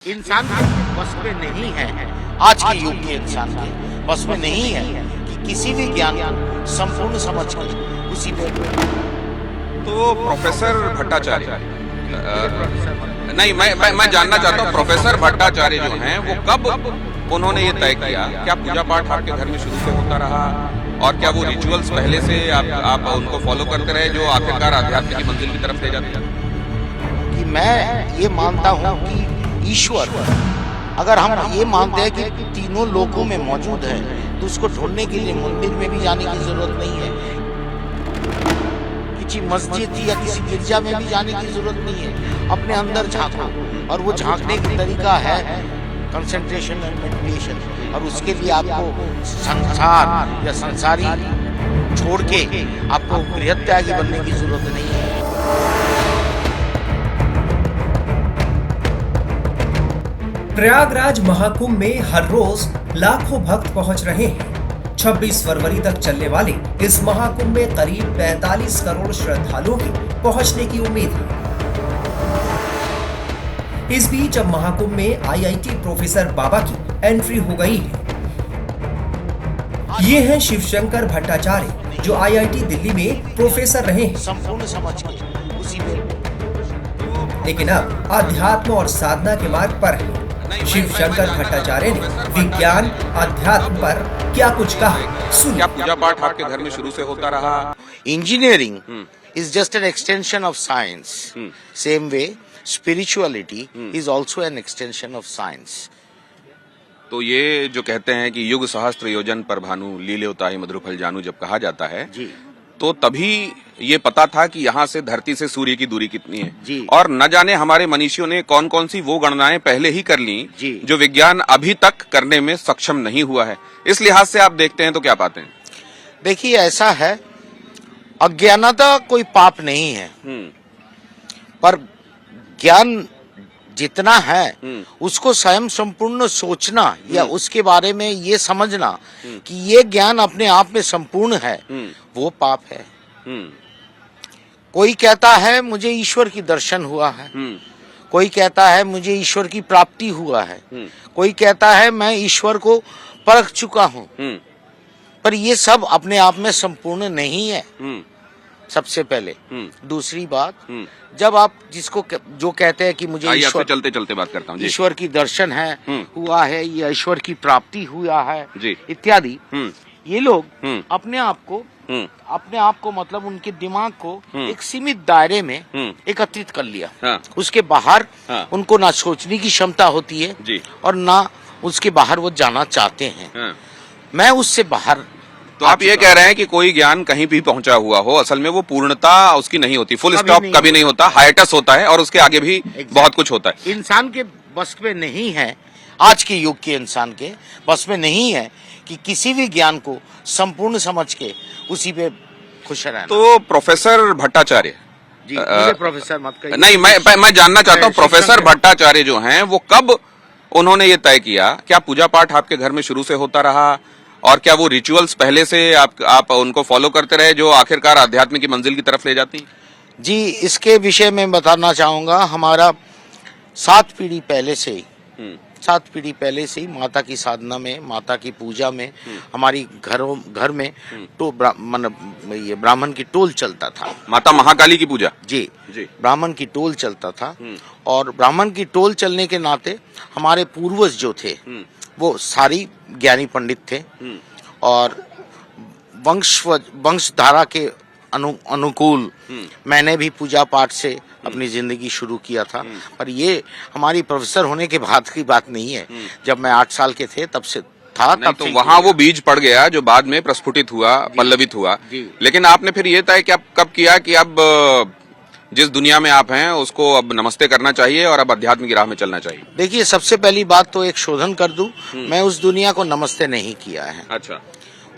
इंसान के बस में नहीं है, आज के युग के इंसान के बस में नहीं है कि किसी भी ज्ञान को संपूर्ण समझ कर उसी पे। तो प्रोफेसर भट्टाचार्य नहीं, मैं जानना चाहता हूँ प्रोफेसर भट्टाचार्य जो हैं वो कब उन्होंने ये तय किया, क्या पूजा पाठ आपके घर में शुरू से होता रहा और क्या वो रिचुअल्स पहले से आप उनको फॉलो करते रहे जो आखिरकार आध्यात्म की मंजिल की तरफ ले जाते हैं? कि मैं ये मानता हूँ कि ईश्वर, अगर हम ये मानते हैं कि तीनों लोकों में मौजूद है तो उसको ढूंढने के लिए मंदिर में भी जाने की जरूरत नहीं है, किसी मस्जिद या किसी गिरजा में भी जाने की जरूरत नहीं है। अपने अंदर झांको, और वो झांकने का तरीका है कंसंट्रेशन एंड मेडिटेशन। और उसके लिए आपको संसार या संसारी छोड़ के आपको बृहत त्यागी बनने की जरूरत नहीं है। प्रयागराज महाकुंभ में हर रोज लाखों भक्त पहुंच रहे हैं। 26 फरवरी तक चलने वाले इस महाकुंभ में करीब 45 करोड़ श्रद्धालुओं के पहुंचने की उम्मीद है। इस बीच अब महाकुंभ में आईआईटी प्रोफेसर बाबा की एंट्री हो गई है। ये हैं शिवशंकर भट्टाचार्य जो आईआईटी दिल्ली में प्रोफेसर रहे हैं। संपूर्ण समझ के उसी में, लेकिन अब आध्यात्म और साधना के मार्ग पर है। शिवशंकर भट्टाचार्य ने विज्ञान अध्यात्म पर क्या कुछ कहा, सुनिए। क्या पूजा पाठ आपके घर में शुरू से होता रहा? Engineering is just an extension of science. Same way, spirituality is also an extension of science. तो ये जो कहते हैं कि युग सहस्त्र योजन पर भानु लील्योताहि मधुरफल जानू जब कहा जाता है जी, तो तभी ये पता था कि यहाँ से धरती से सूर्य की दूरी कितनी है जी। और न जाने हमारे मनीषियों ने कौन कौन सी वो गणनाएं पहले ही कर ली जी। जो विज्ञान अभी तक करने में सक्षम नहीं हुआ है। इस लिहाज से आप देखते हैं तो क्या पाते हैं? देखिए ऐसा है, अज्ञानता कोई पाप नहीं है, पर ज्ञान जितना है उसको स्वयं संपूर्ण सोचना या उसके बारे में ये समझना कि ये ज्ञान अपने आप में संपूर्ण है, वो पाप है। कोई कहता है मुझे ईश्वर की दर्शन हुआ है, कोई कहता है मुझे ईश्वर की प्राप्ति हुआ है, कोई कहता है मैं ईश्वर को परख चुका हूँ, पर ये सब अपने आप में संपूर्ण नहीं है, सबसे पहले। दूसरी बात, जब आप जिसको जो कहते हैं कि मुझे ईश्वर, चलते चलते बात करता हूँ, ईश्वर की दर्शन है हुआ है या ईश्वर की प्राप्ति हुआ है जी, इत्यादि, ये लोग अपने आप को मतलब उनके दिमाग को एक सीमित दायरे में एकत्रित कर लिया। हाँ। उसके बाहर हाँ। उनको ना सोचने की क्षमता होती है जी, और ना उसके बाहर वो जाना चाहते हैं। हाँ। मैं उससे बाहर। तो आप ये कह रहे हैं कि कोई ज्ञान कहीं भी पहुंचा हुआ हो, असल में वो पूर्णता उसकी नहीं होती, फुल स्टॉप कभी नहीं होता, हाइटस होता है और उसके आगे भी बहुत कुछ होता है। इंसान के बस में नहीं है, आज के युग के इंसान के बस में नहीं है कि किसी भी ज्ञान को संपूर्ण समझ के उसी पे खुश रहना। तो प्रोफेसर भट्टाचार्य जी, मुझे प्रोफेसर मत कहिए। नहीं, मैं जानना चाहता हूँ प्रोफेसर भट्टाचार्य जो हैं वो कब उन्होंने ये तय किया, क्या पूजा पाठ आपके घर में शुरू से होता रहा और क्या वो रिचुअल्स पहले से आप उनको फॉलो करते रहे जो आखिरकार आध्यात्म की मंजिल की तरफ ले जाती हैं? जी, इसके विषय में बताना चाहूंगा। हमारा 7 पीढ़ी पहले से ही माता की साधना में, माता की पूजा में, हमारी घर में तो ये ब्राह्मण की टोल चलता था। माता महाकाली की पूजा? जी, ब्राह्मण की टोल चलता था। और ब्राह्मण की टोल चलने के नाते हमारे पूर्वज जो थे वो सारी ज्ञानी पंडित थे और वंशधारा के अनुकूल मैंने भी पूजा पाठ से अपनी जिंदगी शुरू किया था। पर ये हमारी प्रोफेसर होने के बाद की बात नहीं है, जब मैं 8 साल के थे तब से था। तब तो वहाँ वो बीज पड़ गया जो बाद में प्रस्फुटित हुआ, पल्लवित हुआ। लेकिन आपने फिर ये तय कब किया कि अब जिस दुनिया में आप हैं उसको अब नमस्ते करना चाहिए और अब अध्यात्म की राह में चलना चाहिए? देखिए, सबसे पहली बात तो एक शोधन कर दूं, मैं उस दुनिया को नमस्ते नहीं किया है। अच्छा।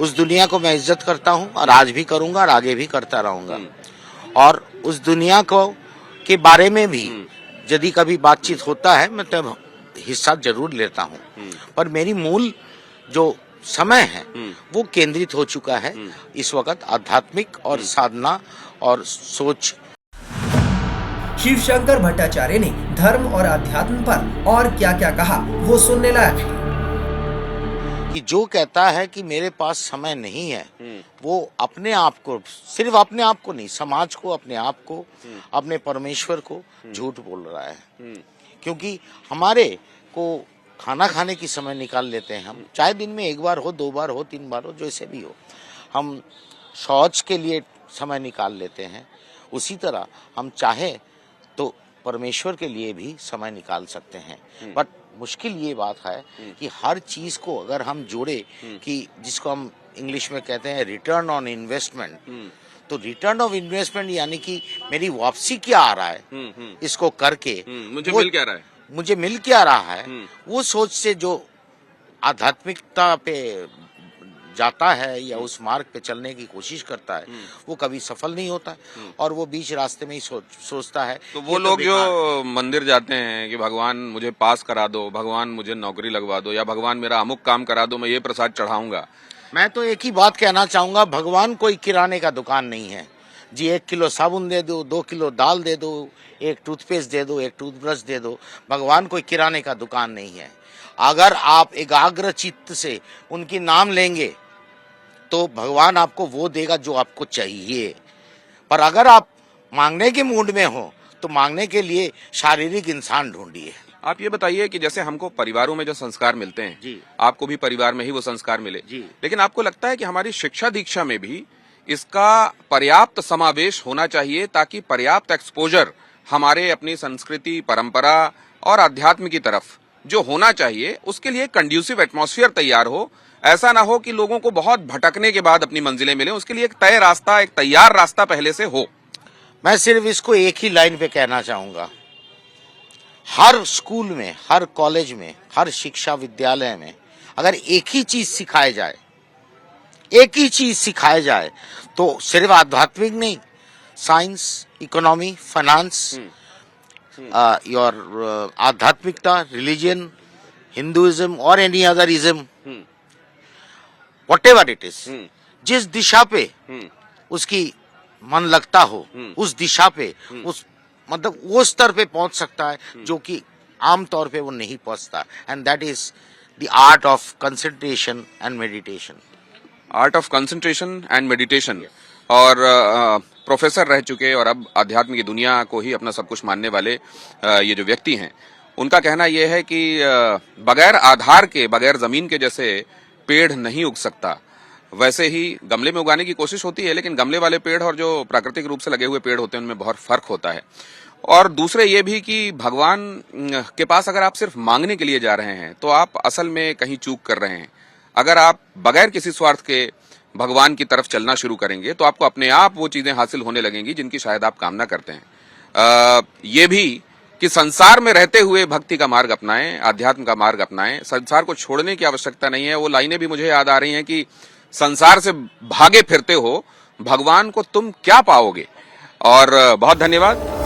उस दुनिया को मैं इज्जत करता हूं और आज भी करूंगा और आगे भी करता रहूंगा। और उस दुनिया को के बारे में भी यदि कभी बातचीत होता है मैं तब हिस्सा जरूर लेता हूं, पर मेरी मूल जो समय है वो केंद्रित हो चुका है इस वक्त आध्यात्मिक और साधना और सोच। शिव शंकर भट्टाचार्य ने धर्म और अध्यात्म पर और क्या क्या कहा वो सुनने लायक है। कि जो कहता है कि मेरे पास समय नहीं है, वो अपने आप को, सिर्फ अपने आप को नहीं, समाज को, अपने आप को, अपने परमेश्वर को झूठ बोल रहा है। क्योंकि हमारे को खाना खाने की समय निकाल लेते हैं हम, चाहे दिन में 1 बार हो, 2 बार हो, 3 बार हो, जैसे भी हो। हम शौच के लिए समय निकाल लेते हैं, उसी तरह हम चाहे तो परमेश्वर के लिए भी समय निकाल सकते हैं। बट मुश्किल ये बात है कि हर चीज को अगर हम जोड़े कि जिसको हम इंग्लिश में कहते हैं रिटर्न ऑन इन्वेस्टमेंट, तो रिटर्न ऑफ इन्वेस्टमेंट यानी कि मेरी वापसी क्या आ रहा है इसको करके, मुझे मिल क्या रहा है, मुझे मिल क्या रहा है, वो सोच से जो आध्यात्मिकता पे जाता है या उस मार्ग पे चलने की कोशिश करता है, वो कभी सफल नहीं होता है और वो बीच रास्ते में ही सोचता है। तो वो लोग जो मंदिर जाते हैं कि भगवान मुझे पास करा दो, भगवान मुझे नौकरी लगवा दो, या भगवान मेरा अमुक काम करा दो, मैं ये प्रसाद चढ़ाऊंगा। मैं तो एक ही बात कहना चाहूंगा, भगवान कोई किराने का दुकान नहीं है जी। 1 किलो साबुन दे दो, 2 किलो दाल दे दो, 1 टूथपेस्ट दे दो, 1 टूथब्रश दे दो। भगवान कोई किराने का दुकान नहीं है। अगर आप एकाग्र चित्त से उनकी नाम लेंगे तो भगवान आपको वो देगा जो आपको चाहिए। पर अगर आप मांगने के मूड में हो तो मांगने के लिए शारीरिक इंसान ढूंढिए। आप ये बताइए कि जैसे हमको परिवारों में जो संस्कार मिलते हैं जी, आपको भी परिवार में ही वो संस्कार मिले जी, लेकिन आपको लगता है कि हमारी शिक्षा दीक्षा में भी इसका पर्याप्त समावेश होना चाहिए ताकि पर्याप्त एक्सपोजर हमारे अपनी संस्कृति, परंपरा और अध्यात्म की तरफ जो होना चाहिए उसके लिए कंड्यूसिव एटमॉस्फेयर तैयार हो। ऐसा ना हो कि लोगों को बहुत भटकने के बाद अपनी मंजिलें मिले, उसके लिए एक तय रास्ता, एक तैयार रास्ता पहले से हो। मैं सिर्फ इसको एक ही लाइन पे कहना चाहूंगा, हर स्कूल में, हर कॉलेज में, हर शिक्षा विद्यालय में अगर एक ही चीज सिखाया जाए, एक ही चीज सिखाया जाए तो सिर्फ आध्यात्मिक नहीं, साइंस, इकोनॉमी, फाइनेंस, योर आध्यात्मिकता, रिलीजन, हिंदुइज्म और any other ism, whatever it is, जिस दिशा पे उसकी मन लगता हो उस दिशा पे, उस मतलब वो स्तर पे पहुंच सकता है जो कि आम तौर पे वो नहीं पहुंचता। And that is the art of concentration and meditation. Art of concentration and meditation. और प्रोफेसर रह चुके और अब आध्यात्म की दुनिया को ही अपना सब कुछ मानने वाले ये जो व्यक्ति हैं, उनका कहना यह है कि बगैर आधार के, बगैर जमीन के जैसे पेड़ नहीं उग सकता। वैसे ही गमले में उगाने की कोशिश होती है, लेकिन गमले वाले पेड़ और जो प्राकृतिक रूप से लगे हुए पेड़ होते हैं उनमें बहुत फर्क होता है। और दूसरे ये भी कि भगवान के पास अगर आप सिर्फ मांगने के लिए जा रहे हैं तो आप असल में कहीं चूक कर रहे हैं। अगर आप बगैर किसी स्वार्थ के भगवान की तरफ चलना शुरू करेंगे तो आपको अपने आप वो चीजें हासिल होने लगेंगी जिनकी शायद आप कामना करते हैं। ये भी कि संसार में रहते हुए भक्ति का मार्ग अपनाएं, आध्यात्म का मार्ग अपनाएं, संसार को छोड़ने की आवश्यकता नहीं है। वो लाइनें भी मुझे याद आ रही हैं कि संसार से भागे फिरते हो, भगवान को तुम क्या पाओगे। और बहुत धन्यवाद।